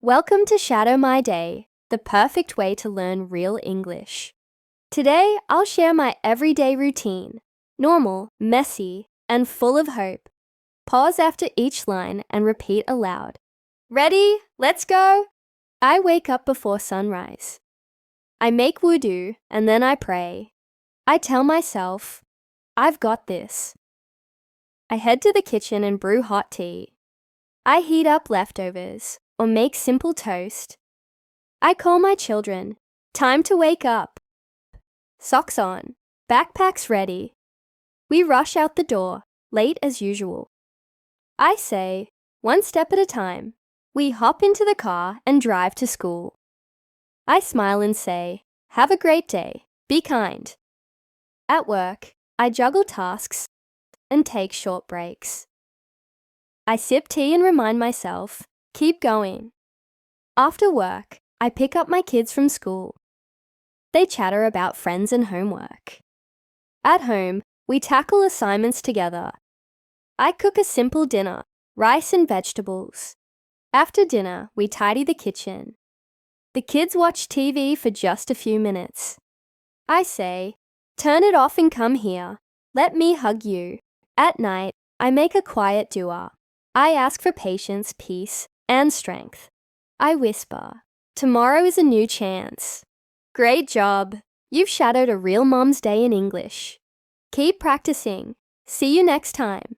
Welcome to Shadow My Day, the perfect way to learn real English. Today, I'll share my everyday routine, normal, messy, and full of hope. Pause after each line and repeat aloud. Ready? Let's go! I wake up before sunrise. I make wudu and then I pray. I tell myself, I've got this. I head to the kitchen and brew hot tea. I heat up leftovers or make simple toast. I call my children. Time to wake up. Socks on. Backpacks ready. We rush out the door, late as usual. I say, one step at a time. We hop into the car and drive to school. I smile and say, have a great day. Be kind. At work, I juggle tasks and take short breaks. I sip tea and remind myself, keep going. After work, I pick up my kids from school. They chatter about friends and homework. At home, we tackle assignments together. I cook a simple dinner, rice and vegetables. After dinner, we tidy the kitchen. The kids watch TV for just a few minutes. I say, turn it off and come here. Let me hug you. At night, I make a quiet dua. I ask for patience, peace, and strength. I whisper, tomorrow is a new chance. Great job! You've shadowed a real mom's day in English. Keep practicing. See you next time.